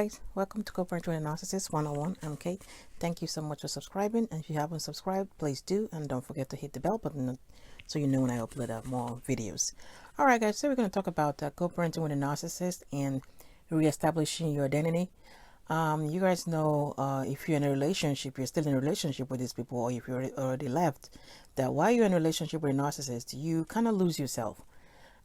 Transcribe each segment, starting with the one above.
guys, welcome to Covert with a Narcissist 101. I'm Kate. Thank you so much for subscribing, and if you haven't subscribed, please do, and don't forget to hit the bell button so you know when I upload more videos. Alright guys, so we're going to talk about co-parenting with a narcissist and reestablishing your identity. You guys know if you're in a relationship, you're still in a relationship with these people, or if you're already left, that while you're in a relationship with a narcissist, you kind of lose yourself.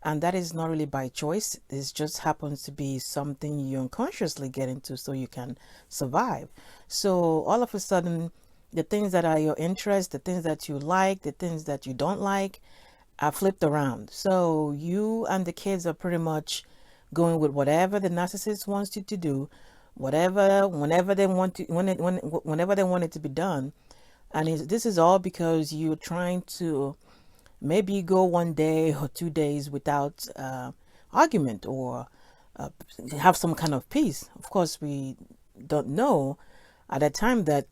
And that is not really by choice. This just happens to be something you unconsciously get into so you can survive. So all of a sudden, the things that are your interest, the things that you like, the things that you don't like are flipped around. So you and the kids are pretty much going with whatever the narcissist wants you to do, whenever they want to, whenever they want it to be done. And this is all because you're trying to maybe go 1 day or 2 days without argument or have some kind of peace. Of course, we don't know at that time that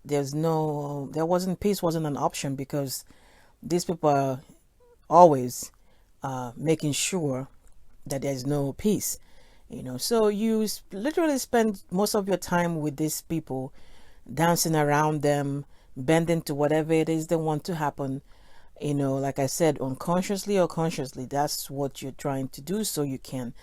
peace wasn't an option, because these people are always making sure that there's no peace. So you literally spend most of your time with these people, dancing around them, bending to whatever it is they want to happen. Like I said, unconsciously or consciously, that's what you're trying to do so you can,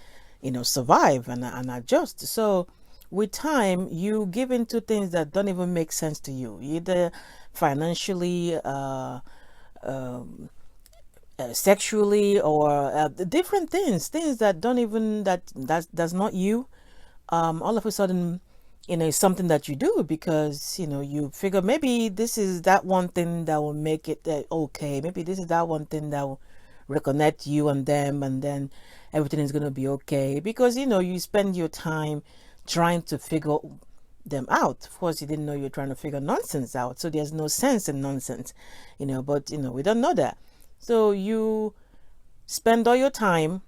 survive and adjust. So with time, you give into things that don't even make sense to you, either financially, sexually, or different things that don't even, that's not you. All of a sudden, it's something that you do because you figure maybe this is that one thing that will make it okay, maybe this is that one thing that will reconnect you and them, and then everything is going to be okay, because you spend your time trying to figure them out. Of course, you didn't know you were trying to figure nonsense out, so there's no sense in nonsense, but we don't know that. So you spend all your time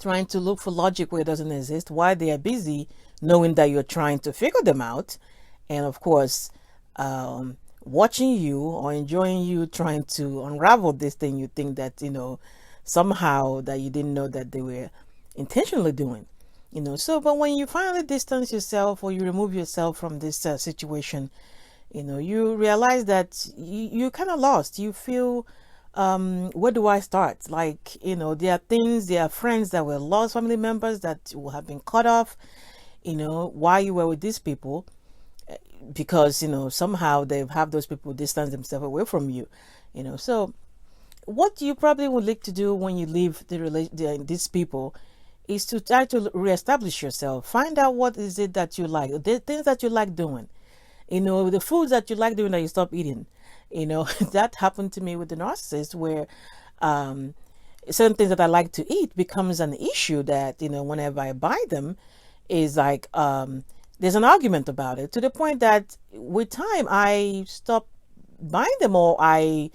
trying to look for logic where it doesn't exist, while they are busy knowing that you're trying to figure them out, and of course watching you or enjoying you trying to unravel this thing you think that somehow that you didn't know that they were intentionally doing. But when you finally distance yourself, or you remove yourself from this situation, you realize that you kind of lost. You feel, where do I start? Like, there are friends that were lost, family members that have been cut off, while you were with these people, because somehow they have those people distance themselves away from you. So what you probably would like to do when you leave these people is to try to reestablish yourself. Find out what is it that you like, the things that you like doing, the foods that you like doing that you stop eating. That happened to me with the narcissist, where certain things that I like to eat becomes an issue that whenever I buy them, is like there's an argument about it, to the point that with time I stop buying them, or I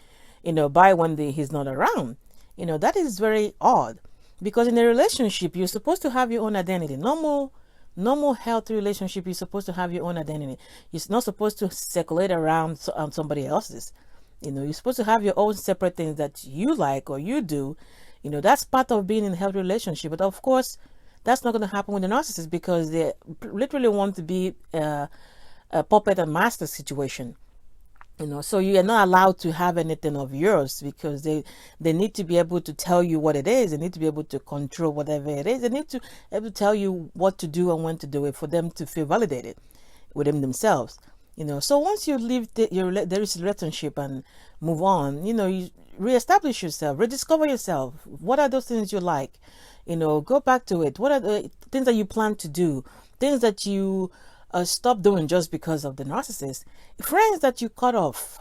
buy when he's not around. That is very odd, because in a relationship you're supposed to have your own identity. Normal healthy relationship, you're supposed to have your own identity. You're not supposed to circulate around somebody else's. You're supposed to have your own separate things that you like or you do. That's part of being in a healthy relationship. But of course, that's not going to happen with the narcissist, because they literally want to be a puppet and master situation. So you are not allowed to have anything of yours, because they need to be able to tell you what it is. They need to be able to control whatever it is. They need to be able to tell you what to do and when to do it, for them to feel validated with themselves. So once you leave there is a relationship and move on, you reestablish yourself, rediscover yourself. What are those things you like? Go back to it. What are the things that you plan to do? Things that you stop doing just because of the narcissist. Friends that you cut off,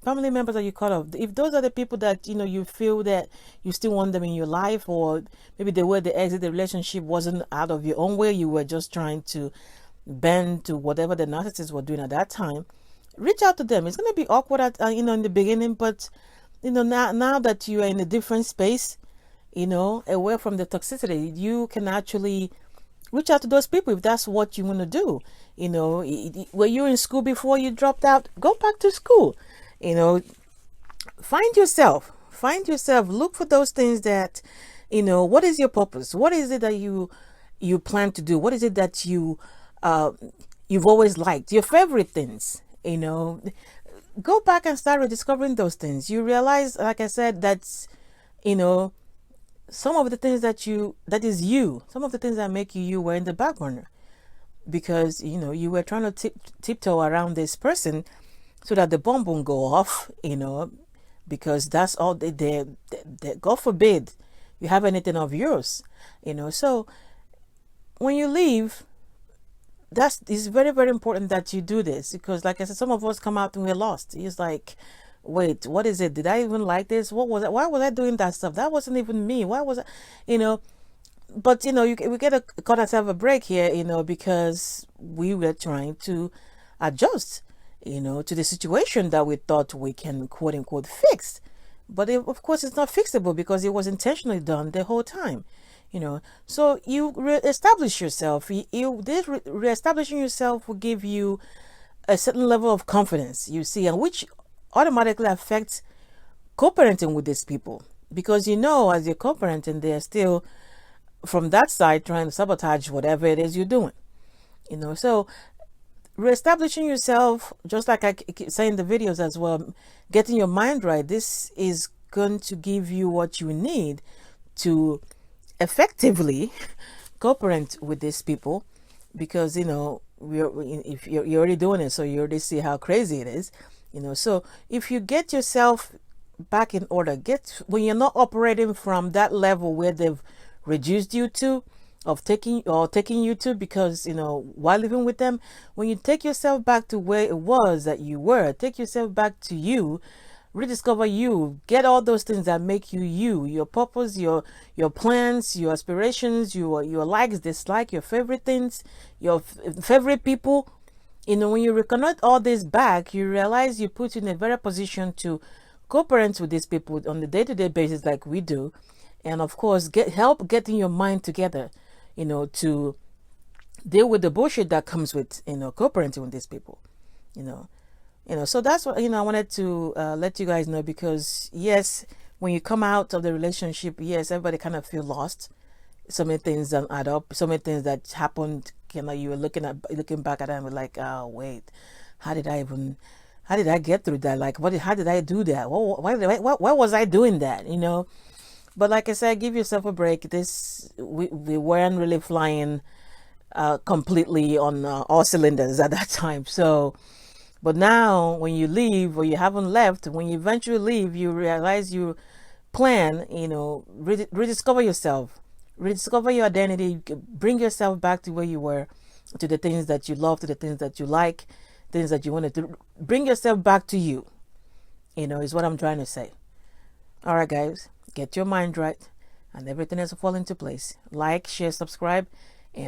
family members that you cut off. If those are the people that you feel that you still want them in your life, or maybe the way they exit the relationship wasn't out of your own way, you were just trying to bend to whatever the narcissists were doing at that time, reach out to them. It's going to be awkward in the beginning, but now that you are in a different space, away from the toxicity, you can actually reach out to those people if that's what you want to do. Were you in school before you dropped out? Go back to school. Find yourself. Look for those things that, what is your purpose? What is it that you plan to do? What is it that you uh, you've always liked, your favorite things, go back and start rediscovering those things. You realize, like I said, that's, you know, some of the things that is you, some of the things that make you were in the back burner because, you were trying to tiptoe around this person so that the bomb won't go off, because that's all God forbid you have anything of yours, So when you leave, it's very, very important that you do this because, like I said, some of us come out and we're lost. It's like, wait, what is it? Did I even like this? What was it? Why was I doing that stuff? That wasn't even me. Why was I, But we get to cut ourselves a break here, because we were trying to adjust, to the situation that we thought we can quote unquote fix. But of course, it's not fixable because it was intentionally done the whole time. So you reestablish yourself. This reestablishing yourself will give you a certain level of confidence, you see, and which automatically affects co-parenting with these people because as you're co-parenting, they're still from that side trying to sabotage whatever it is you're doing. So reestablishing yourself, just like I keep saying in the videos as well, getting your mind right. This is going to give you what you need to effectively co-parent with these people because if you're already doing it, so you already see how crazy it is. So if you get yourself back in order, when you're not operating from that level where they've reduced you to taking you to, because while living with them, when you take yourself back to where it was that you were, take yourself back to you, rediscover you, get all those things that make you, your purpose, your plans, your aspirations, your likes, dislike, your favorite things, your favorite people. When you reconnect all this back, you realize you put in a better position to co-parent with these people on the day-to-day basis like we do. And of course, help getting your mind together, to deal with the bullshit that comes with, co-parenting with these people, So that's what, I wanted to let you guys know because, yes, when you come out of the relationship, yes, everybody kind of feel lost. So many things don't add up. So many things that happened, you were looking back at them and like, oh, wait, how did I get through that? Like, how did I do that? Why was I doing that? But like I said, give yourself a break. We weren't really flying completely on all cylinders at that time. So, but now when you leave or you haven't left, when you eventually leave, you realize you plan, rediscover yourself, rediscover your identity, bring yourself back to where you were, to the things that you love, to the things that you like, things that you wanted to bring yourself back to you, is what I'm trying to say. All right, guys. Get your mind right and everything else will fall into place. Like, share, subscribe,